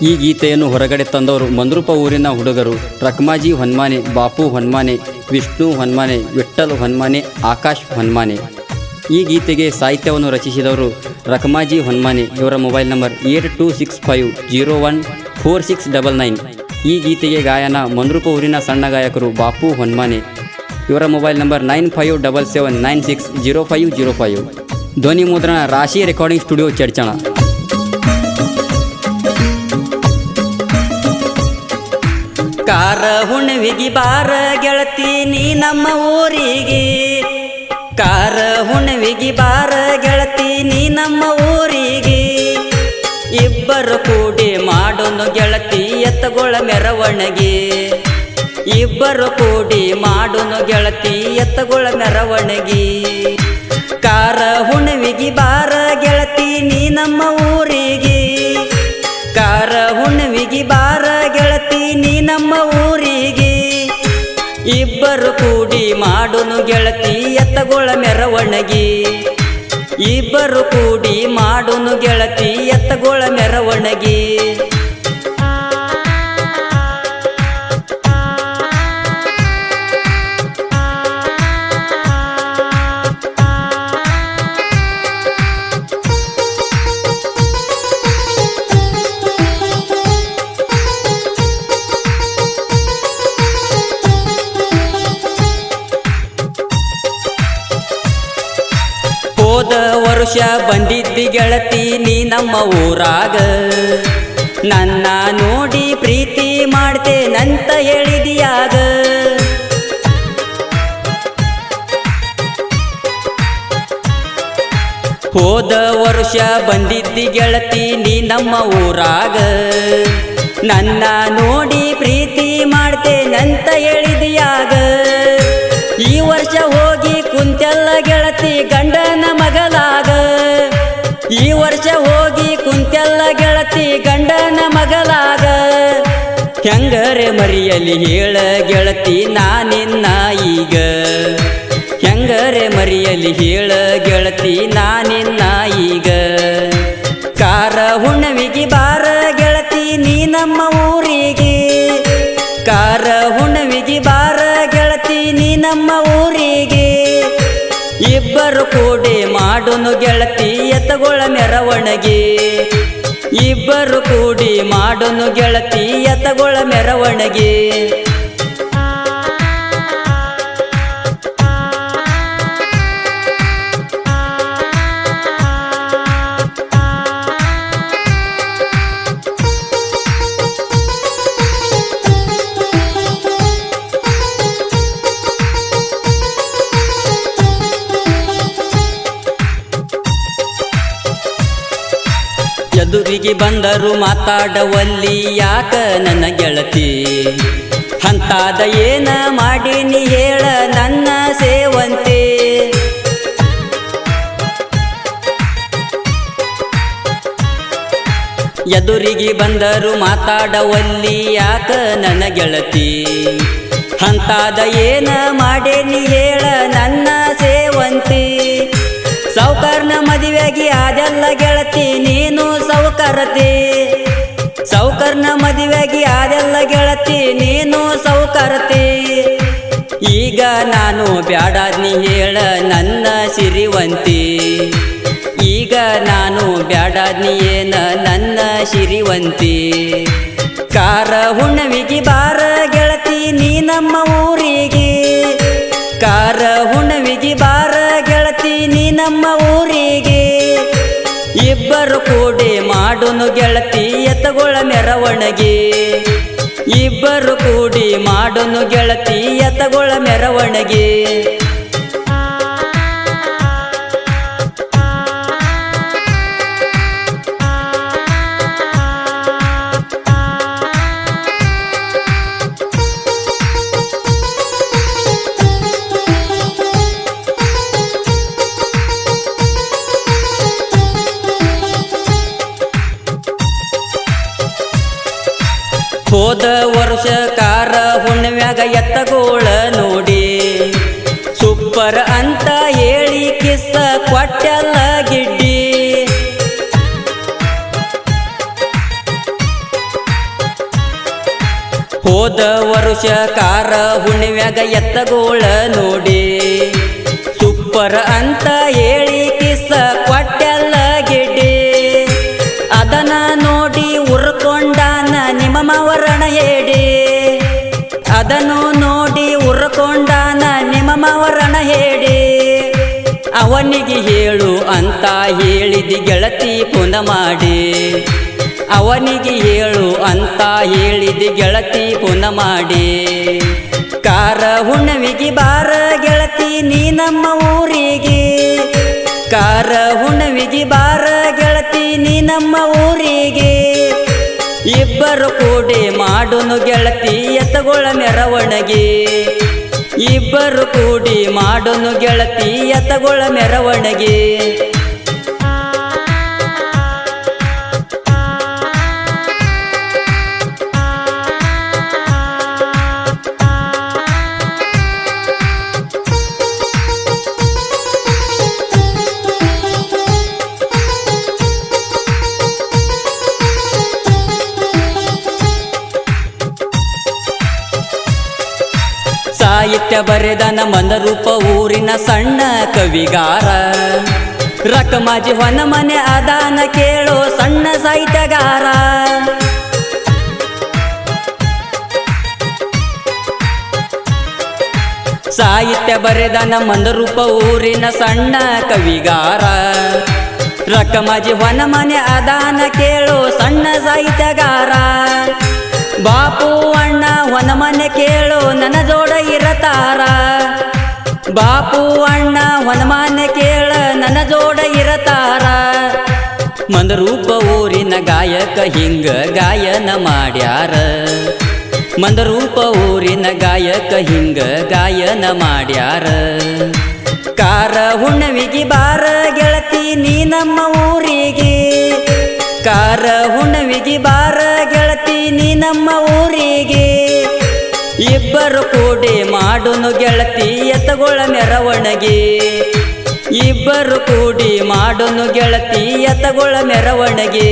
ಈ ಗೀತೆಯನ್ನು ಹೊರಗಡೆ ತಂದವರು ಮಂದ್ರೂಪ ಊರಿನ ಹುಡುಗರು ರಕ್ಮಾಜಿ ಹೊನ್ಮಾನೆ, ಬಾಪು ಹೊನ್ಮಾನೆ, ವಿಷ್ಣು ಹೊನ್ಮಾನೆ, ವಿಠ್ಠಲ್ ಹೊನ್ಮಾನೆ, ಆಕಾಶ್ ಹೊನ್ಮಾನೆ. ಈ ಗೀತೆಗೆ ಸಾಹಿತ್ಯವನ್ನು ರಚಿಸಿದವರು ರಕ್ಮಾಜಿ ಹೊನ್ಮಾನೆ. ಇವರ ಮೊಬೈಲ್ ನಂಬರ್ 8265014699. ಈ ಗೀತೆಗೆ ಗಾಯನ ಮಂದ್ರೂಪ ಊರಿನ ಸಣ್ಣ ಗಾಯಕರು ಬಾಪು ಹೊನ್ಮಾನೆ. ಇವರ ಮೊಬೈಲ್ ನಂಬರ್ 9577960505. ಧ್ವನಿ ಮುದ್ರಣ ರಾಶಿ ರೆಕಾರ್ಡಿಂಗ್ ಸ್ಟುಡಿಯೋ ಚಡ್ಚಣ. ಕಾರ ಹುಣ್ಣಿಗೆ ಬಾರ ಗೆಳತಿ ನೀ ನಮ್ಮ ಊರಿಗೆ, ಕಾರ ಹುಣ್ಣಿಗೆ ಬಾರ ಗೆಳತಿ ನೀ ನಮ್ಮ ಊರಿಗೆ. ಇಬ್ಬರು ಕೂಡಿ ಮಾಡೋನು ಗೆಳತಿ ಎತ್ತುಗಳ ಮೆರವಣಿಗೆ, ಇಬ್ಬರು ಕೂಡಿ ಮಾಡೋನು ಗೆಳತಿ ಎತ್ತುಗಳ ಮೆರವಣಿಗೆ. ಕಾರ ಹುಣ್ಣಿಗೆ ಬಾರ ಗೆಳತಿ ನೀ ನಮ್ಮ ಊರಿಗೆ, ಕಾರ ಹುಣ್ಣಿಗೆ ಬಾರ ಗೆಳತಿ ನೀ ನಮ್ಮ ಊರಿಗೆ. ಇಬ್ಬರು ಕೂಡಿ ಮಾಡೋನು ಗೆಳತಿ ಎತ್ತುಗಳ ಮೆರವಣಿಗೆ, ಇಬ್ಬರು ಕೂಡಿ ಮಾಡೋನು ಗೆಳತಿ ಎತ್ತುಗಳ ಮೆರವಣಿಗೆ. ಹೋದ ವರುಷ ಬಂದಿದ್ದಿ ಗೆಳತಿ ನೀ ನಮ್ಮ ಊರಾಗ, ನನ್ನ ನೋಡಿ ಪ್ರೀತಿ ಮಾಡ್ತೇನಂತ ಹೇಳಿದಿಯಾಗ. ಹೋದ ವರುಷ ಬಂದಿದ್ದಿ ಗೆಳತಿ ನೀ ನಮ್ಮ ಊರಾಗ, ನನ್ನ ನೋಡಿ ಪ್ರೀತಿ ಮಾಡ್ತೇನಂತ ಹೇಳಿದಿಯಾಗ. ಈ ವರ್ಷ ಹೋಗಿ ಕುಂತೆಲ್ಲ ಗೆಳತಿ ಗಂಡನ ಮಗಲಾಗ, ಈ ವರ್ಷ ಹೋಗಿ ಕುಂತೆಲ್ಲ ಗೆಳತಿ ಗಂಡನ ಮಗಲಾಗ. ಹೆಂಗರೆ ಮರಿಯಲಿ ಹೇಳ ಗೆಳತಿ ನಾನಿನ್ನ ಈಗ, ಹೆಂಗರೆ ಮರಿಯಲಿ ಹೇಳ ಗೆಳತಿ ನಾನಿನ್ನ ಈಗ. ಕಾರ ಹುಣ್ಣಿಗೆ ಬಾರ ಗೆಳತಿ ನೀ ನಮ್ಮ ಊರಿಗೆ, ಕಾರ ಹುಣ್ಣಿಗೆ ಬಾರ ಗೆಳತಿ ನೀ ನಮ್ಮ ಊರಿಗೆ. ಇಬ್ಬರು ಕೂಡಿ ಮಾಡೋನು ಗೆಳತಿ ಎತ್ತುಗಳ ಮೆರವಣಿಗೆ, ಇಬ್ಬರು ಕೂಡಿ ಮಾಡೋನು ಗೆಳತಿ ಎತ್ತುಗಳ ಮೆರವಣಿಗೆ. ಎದುರಿಗೆ ಬಂದರು ಮಾತಾಡವಲ್ಲಿ ಯಾಕ ನನ್ನ ಗೆಳತಿ, ಅಂತಾದ ಏನ ಮಾಡೀನಿ ಹೇಳ ನನ್ನ ಸೇವಂತೆ. ಎದುರಿಗೆ ಬಂದರು ಮಾತಾಡವಲ್ಲಿ ಯಾಕ ನನ್ನ ಗೆಳತಿ, ಅಂತಾದ ಏನ ಮಾಡೇನಿ ಹೇಳ ನನ್ನ ಸೇವಂತಿ. ಸೌಕರ್ನ ಮದುವೆಗೆ ಅದೆಲ್ಲ ಗೆಳತಿ ನೀನು ಸೌಕರತೆ, ಸೌಕರ್ನ ಮದುವೆಗೆ ಅದೆಲ್ಲ ಗೆಳತಿ ನೀನು ಸೌಕರತೆ. ಈಗ ನಾನು ಬ್ಯಾಡಾದ್ನಿ ಹೇಳ ನನ್ನ ಸಿರಿವಂತಿ, ಈಗ ನಾನು ಬ್ಯಾಡಾದ್ನಿ ಏನ ನನ್ನ ಸಿರಿವಂತಿ. ಕಾರ ಹುಣ್ಣಿಗೆ ಬಾರ ಗೆಳತಿ ನೀ ನಮ್ಮ ಊರಿಗೆ, ಕಾರ ಹುಣ್ಣಿಗೆ ಬಾರ ಗೆಳತಿ ನೀ ನಮ್ಮ ಊರಿಗೆ. ಇಬ್ಬರು ಕೂಡಿ ಮಾಡೋನು ಗೆಳತಿ ಎತ್ತುಗಳ ಮೆರವಣಿಗೆ, ಇಬ್ಬರು ಕೂಡಿ ಮಾಡೋನು ಗೆಳತಿ ಎತ್ತುಗಳ ಮೆರವಣಿಗೆ. ಹೋದ ವರ್ಷ ಕಾರ ಹುಣ್ಣಿಮ್ಯಾಗ ಎತ್ತಗೋಳ ನೋಡಿ ಸೂಪರ್ ಅಂತ ಹೇಳಿ ಕಿಸ್ಸ ಕೊಟ್ಟೆಲ್ಲ ಗಿಡ್ಡಿ. ಹೋದ ವರುಷ ಕಾರ ಹುಣ್ಣಿಮ್ಯಾಗ ಎತ್ತಗೋಳ ನೋಡಿ ಸೂಪರ್ ಅಂತ ಹೇಳಿ ಕಿಸ್ಸ ಕೊಟ್ಟೆಲ್ಲ ಗೆಡ್ಡೆ ಅದನ್ನ ನೋಡಿ ಉರ್ಕೊಂಡಾನ ನಿಮ್ಮ ಮಾವರಣ ಹೇಳಿ ಅದನ್ನು ನೋಡಿ ಉರ್ಕೊಂಡಾನ ನಿಮ್ಮ ಮಾವರಣ ಹೇಳಿ ಅವನಿಗೆ ಹೇಳು ಅಂತ ಹೇಳಿದಿ ಗೆಳತಿ ಪುನ ಮಾಡಿ ಅವನಿಗೆ ಹೇಳು ಅಂತ ಹೇಳಿದಿ ಗೆಳತಿ ಪುನ ಮಾಡಿ ಕಾರ ಹುಣ್ಣಿಮೆಗೆ ಬಾರ ಗೆಳತಿ ನೀ ನಮ್ಮ ಊರಿಗೆ ಕಾರ ಹುಣ್ಣಿಮೆಗೆ ಬಾರ ಗೆಳತಿ ನೀ ನಮ್ಮ ಊರಿಗೆ ಇಬ್ಬರು ಕೂಡಿ ಮಾಡುನು ಗೆಳತಿ ಎತ್ತಗೊಳ ಮೆರವಣಿಗೆ ಇಬ್ಬರು ಕೂಡಿ ಮಾಡುನು ಗೆಳತಿ ಎತ್ತಗೊಳ ಮೆರವಣಿಗೆ ಸಾಹಿತ್ಯ ಬರೆದನ ಮಂದರೂಪ ಊರಿನ ಸಣ್ಣ ಕವಿಗಾರ ರಕಮಾಜಿ ಹೊನ್ನಮನೆ ಅದಾನ ಕೇಳೋ ಸಣ್ಣ ಸಾಹಿತ್ಯಗಾರ ಸಾಹಿತ್ಯ ಬರೆದನ ಮಂದರೂಪ ಊರಿನ ಸಣ್ಣ ಕವಿಗಾರ ರಕಮಾಜಿ ಹೊನ್ನಮನೆ ಅದಾನ ಕೇಳೋ ಸಣ್ಣ ಸಾಹಿತ್ಯಗಾರ ಬಾಪು ಅಣ್ಣ ಹೊನ್ನಮನೆ ಕೇಳು ನನ್ನ ಜೋಡ ಇರತಾರ ಬಾಪು ಅಣ್ಣ ಹೊನ್ನಮನೆ ಕೇಳ ನನ್ನ ಜೋಡ ಇರತಾರ ಮಂದರೂಪ ಊರಿನ ಗಾಯಕ ಹಿಂಗ ಗಾಯನ ಮಾಡ್ಯಾರ ಮಂದರೂಪ ಊರಿನ ಗಾಯಕ ಹಿಂಗ ಗಾಯನ ಮಾಡ್ಯಾರ ಕಾರ ಹುಣ್ಣಿಮೆಗೆ ಬಾರ ಗೆಳತಿ ನೀ ನಮ್ಮ ಊರಿಗೆ ಕಾರ ಹುಣ್ಣಿಮೆಗೆ ಬಾರ ಗೆಳತಿ ನೀ ನಮ್ಮ ಊರಿಗೆ ಇಬ್ಬರು ಕೂಡಿ ಮಾಡುನು ಗೆಳತಿ ಎತ್ತಗೊಳ ಮೆರವಣಿಗೆ ಇಬ್ಬರು ಕೂಡಿ ಮಾಡುನು ಗೆಳತಿ ಎತ್ತಗೊಳ ಮೆರವಣಿಗೆ